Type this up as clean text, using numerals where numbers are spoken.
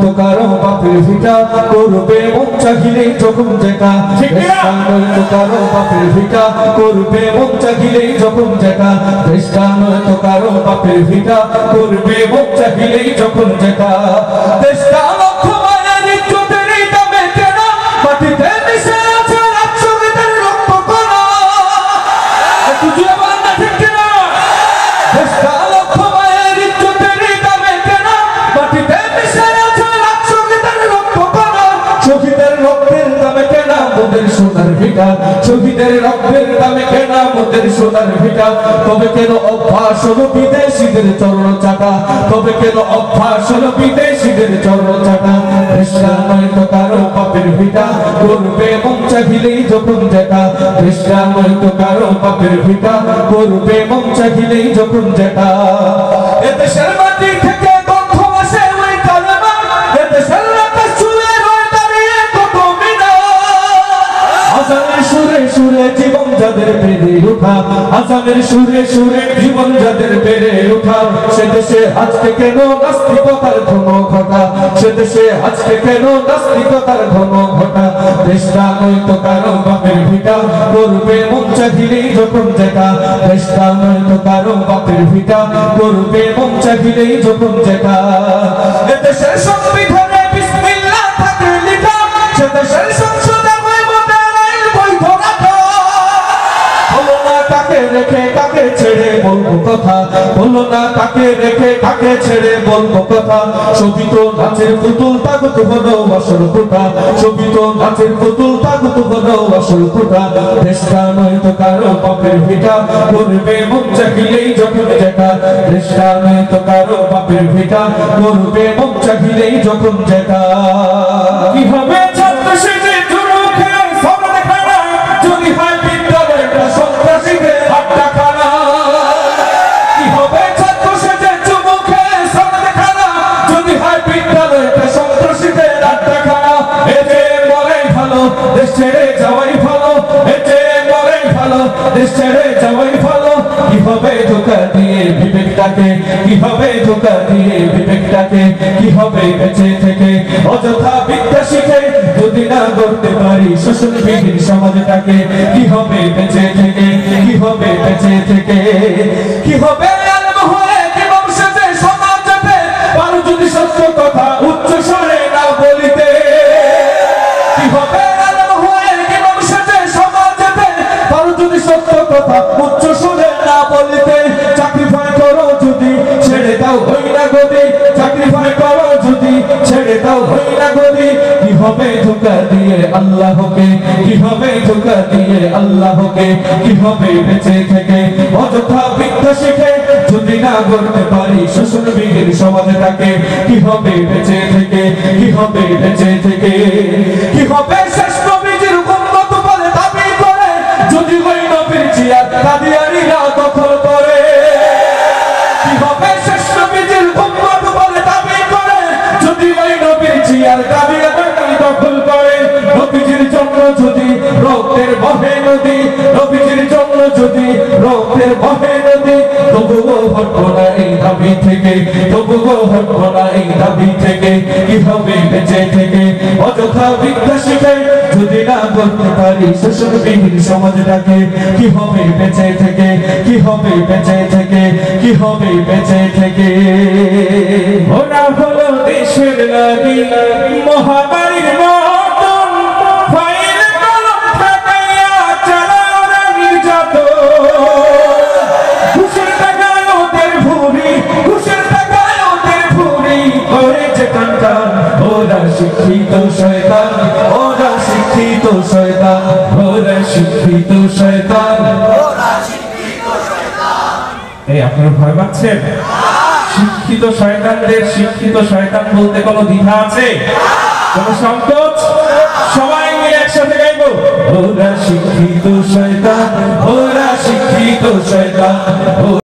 তো কারো বাপের ভিটা করবে মন চাহিলেই যখন যেটা তো কারো বাপের ভিটা করবে মন চাহিলেই যখন যেটা তো কারো বাপের ভিটা করবে মন চাহিলেই যখন যেটা দেশটা লক্ষ মায়ের ইজ্জতের দামে কেনা মাটিতে মিশে আছে রাজশহীদের রক্ত কণা তুই আমার না ঠিক না দেশটা লক্ষ মায়ের ইজ্জতের দামে কেনা মাটিতে মিশে আছে রাজশহীদের রক্ত কণা শহীদের রক্তের দামে কেনা মোদের সোনার ভিটা শহীদের রক্তের দামে কেনা মোদের সোনার ভিটা তবে কেন অভ্যাস হলো বিদেশিদের চরণ চাকা তবে কেন অভ্যাস হলো বিদেশিদের চরণ চাকা দেশটা নয় তো কারো বাপের ভিটা করবে মন চাহিলেই যখন যেটা দেশটা নয় তো কারো বাপের ভিটা করবে মন চাহিলেই যখন যেটা এদেশের মাটি থেকে গন্ধ আসে ওই কালেমা এদেশের আকাশ ছুঁয়ে রয়ে দাঁড়িয়ে কত মিনা আজানের সুরে সুরে জীবন যাদের বেড়ে ওঠা আজানের সুরে সুরে জীবন যাদের বেড়ে ওঠা সে দেশে আজকে কেন নাস্তিকতার ঘন ঘটা সে দেশে আজকে কেন নাস্তিকতার ঘন ঘটা দেশটা নয় তো কারো বাপের ভিটা করবে মন চাহিলেই যখন যেটা দেশটা নয় তো কারো বাপের ভিটা করবে মন চাহিলেই যখন যেটা এদেশের সংবিধানে বিসমিল্লাহ থাকে লেখা সে দেশের সংসদে রেখে কাকে ছেড়ে বলবো কথা বলো না কাকে রেখে কাকে ছেড়ে বলবো কথা শোভিত নাচের পুতুল তাগত হলো আসল কোটা শোভিত নাচের পুতুল তাগত হলো আসল কোটা দেশটা নয় তো কারো বাপের ভিটা করবে মন চাহিলেই যখন যেটা দেশটা নয় তো কারো বাপের ভিটা করবে মন চাহিলেই যখন যেটা কি হবে ছাত্র সেজে জুড়ো খেয়ে সব দেখা না যদি হয় বিদ্যালয়টা সন্ত্রাসীদের দেশ ছেড়ে যাওয়াই ভালো এতে মরে ভালো দেশ ছেড়ে যাওয়াই ভালো কিভাবে ধোঁকা দিয়ে বিবেকটাকে কিভাবে ধোঁকা দিয়ে বিবেকটাকে কিভাবে বেঁচে থেকে অযথা বিদ্যা শিখে যদি না করতে পারি শোষণবিহীন সমাজটাকে কিভাবে বেঁচে থেকে কিভাবে বেঁচে থেকে কিভাবে আলম হয়ে জীবন সাথে সমাজে পারো যদি সত্য কথা উচ্চ স্বরে না বলিতে কিভাবে উচ্চ সুরে না বলিতে চাকরিফাই করো যদি ছেড়ে দাও হই না গদি চাকরিফাই করো যদি ছেড়ে দাও হই না গদি কিভাবে ধোঁকা দিয়ে আল্লাহকে কিভাবে ধোঁকা দিয়ে আল্লাহকে কিভাবে বেঁচে থেকে অযথা বিদ্যা শিখে যদি না করতে পারি শোষণবিহীন সমাজটাকে কিভাবে বেঁচে থেকে কিভাবে বেঁচে থেকে কিভাবে শেষ নবীজির উম্মত বলে দাবি করে যদি ওই নবীর জিয়াদ কাদিয়ানীরা দখল করে কিভাবে শেষ নবীজির উম্মত বলে দাবি করে যদি ওই নবীর জিয়াদ কাদিয়ানীরা দখল করে নবীজির জন্য যদি রক্তের বহে নদী নবীজির জন্য যদি রক্তের বহে নদী তবুও হটবো না এই দাবি থেকে তবুও হটবো না এই দাবি থেকে কিভাবে বেঁচে থেকে অযথা বিদ্যা শিখে যদি না করতে পারি শোষণবিহীন সমাজটাকে কিভাবে বেঁচে থেকে কিভাবে বেঁচে থেকে কিভাবে বেঁচে থেকে ওরা হলো দেশের লাগি মহামারীর মতন ফাইল কলম ফাটাইয়া চালাও না নির্যাতন ঘুষের টাকায় ওদের ভুরি ঘুষের টাকায় ওদের ভুরি করেছে কান্তান ওরা শিক্ষিত শয়তান ওরা শিক্ষিত শয়তান ওরা শিক্ষিত শয়তান ওরা শিক্ষিত শয়তান এই আপনারা ভয় পাচ্ছেন শিক্ষিত শয়তানদের শিক্ষিত শয়তান বলতে কোনো দ্বিধা আছে কোনো সংকোচ সবাই মিলে একসাথে গাইবো ওরা শিক্ষিত শয়তান ওরা শিক্ষিত শয়তান